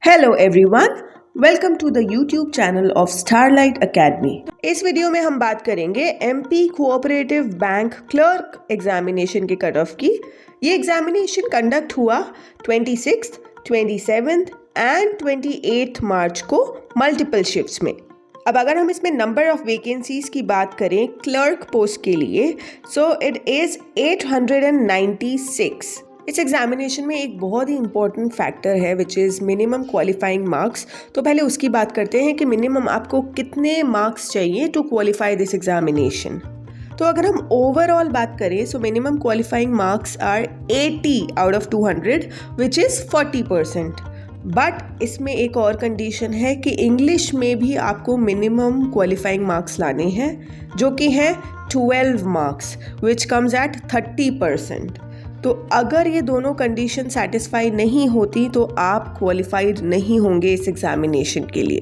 Hello everyone, welcome to the YouTube channel of Starlight academy. इस video में हम बात करेंगे MP cooperative bank clerk examination के कट ऑफ की। ये एग्जामिनेशन कंडक्ट हुआ 26th, 27th एंड 28th मार्च को मल्टीपल शिफ्ट्स में। अब अगर हम इसमें नंबर ऑफ वैकेंसीज की बात करें क्लर्क पोस्ट के लिए, सो इट इज़ 896। इस एग्जामिनेशन में एक बहुत ही इंपॉर्टेंट फैक्टर है which is minimum qualifying marks. तो पहले उसकी बात करते हैं कि मिनिमम आपको कितने मार्क्स चाहिए टू क्वालिफाई दिस एग्जामिनेशन। तो अगर हम ओवरऑल बात करें so minimum qualifying marks are 80 out of 200 which is 40%। But इसमें एक और कंडीशन है कि इंग्लिश में भी आपको मिनिमम क्वालिफाइंग मार्क्स लाने हैं जो कि हैं 12 मार्क्स विच कम्स एट 30%। तो अगर ये दोनों कंडीशन सेटिस्फाई नहीं होती तो आप क्वालिफाइड नहीं होंगे इस एग्जामिनेशन के लिए।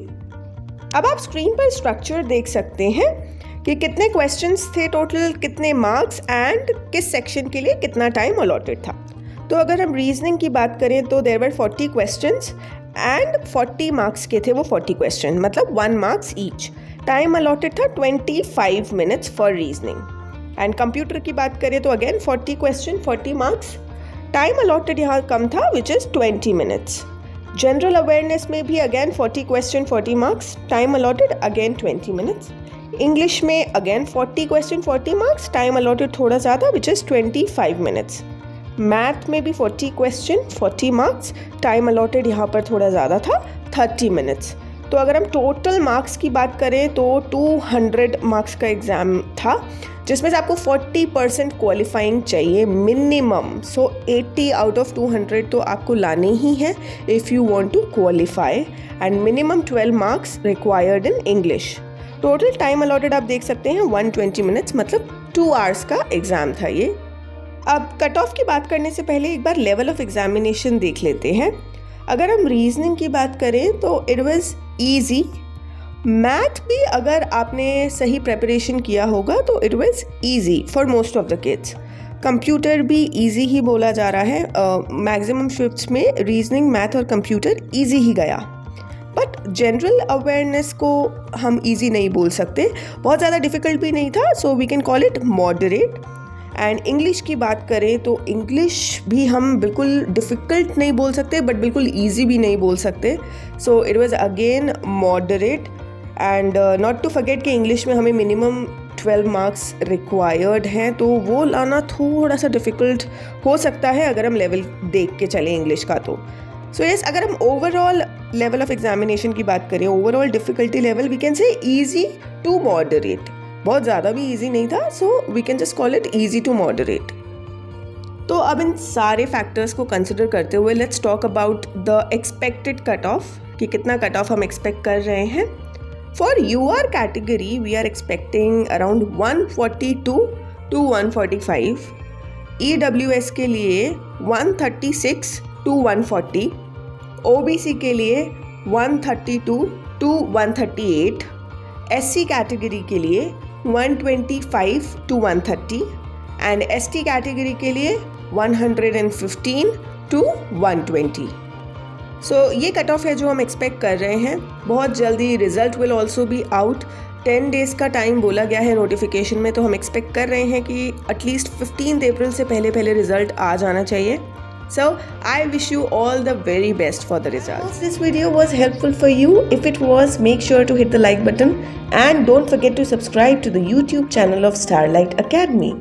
अब आप स्क्रीन पर स्ट्रक्चर देख सकते हैं कि कितने क्वेश्चंस थे, टोटल कितने मार्क्स एंड किस सेक्शन के लिए कितना टाइम अलॉटेड था। तो अगर हम रीजनिंग की बात करें तो there were 40 questions and 40 marks के थे वो 40 क्वेश्चन, मतलब 1 मार्क्स ईच। टाइम अलॉटेड था 25 minutes for reasoning. And computer की बात करें तो again 40 question 40 marks. Time allotted यहाँ कम था which is 20 minutes. General awareness में भी again 40 question 40 marks, time allotted again 20 minutes. English में again 40 question 40 marks, time allotted थोड़ा ज़्यादा विच इज़ 25 मिनट्स। मैथ में भी 40 क्वेश्चन 40 मार्क्स, टाइम अलॉटेड यहाँ पर थोड़ा ज़्यादा था 30 मिनट्स। तो अगर हम टोटल मार्क्स की बात करें तो 200 मार्क्स का एग्ज़ाम था जिसमें से आपको 40% क्वालिफाइंग चाहिए मिनिमम। सो 80 आउट ऑफ 200 तो आपको लाने ही हैं if you want to qualify, and minimum 12 marks required in English. Total time allotted आप देख सकते हैं 120 मिनट्स, मतलब 2 आवर्स का एग्ज़ाम था ये। अब कट ऑफ की बात करने से पहले एक बार लेवल ऑफ एग्जामिनेशन देख लेते हैं। अगर हम रीजनिंग की बात करें तो इट वाज ईजी। मैथ भी अगर आपने सही प्रेपरेशन किया होगा तो it was easy for most of the kids. Computer भी ईजी ही बोला जा रहा है, मैक्सिमम शिफ्ट्स में रीजनिंग, मैथ और कंप्यूटर ईजी ही गया। बट जनरल अवेयरनेस को हम ईजी नहीं बोल सकते, बहुत ज़्यादा डिफ़िकल्ट भी नहीं था, so we can call it moderate. And English की बात करें तो इंग्लिश भी हम बिल्कुल डिफ़िकल्ट नहीं बोल सकते बट बिल्कुल ईजी भी नहीं बोल सकते। So it was again moderate. And not to forget कि इंग्लिश में हमें मिनिमम 12 मार्क्स रिक्वायर्ड हैं, तो वो लाना थोड़ा सा डिफ़िकल्ट हो सकता है अगर हम लेवल देख के चलें इंग्लिश का। तो सो यस, अगर हम ओवरऑल लेवल ऑफ एग्जामिनेशन की बात करें, overall difficulty level we can say easy to moderate. बहुत ज़्यादा भी ईजी नहीं था, so we can just call it easy to moderate. तो अब इन सारे फैक्टर्स को कंसिडर करते हुए let's talk about the expected cut off, कि कितना कट ऑफ हम एक्सपेक्ट कर रहे हैं। For UR category we are expecting around 142 to 145, EWS के लिए 136 to 140, OBC के लिए 132 to 138, SC कैटेगरी के लिए 125 to 130 एंड ST कैटेगरी के लिए 115 to 120। सो ये कट ऑफ है जो हम एक्सपेक्ट कर रहे हैं। बहुत जल्दी result will also be out. 10 days का टाइम बोला गया है नोटिफिकेशन में, तो हम एक्सपेक्ट कर रहे हैं कि एटलीस्ट 15 अप्रैल से पहले रिजल्ट आ जाना चाहिए। So I wish you all the very best for the results. If this video was helpful for you, if it was, make sure to hit the like button and don't forget to subscribe to the YouTube channel of Starlight Academy.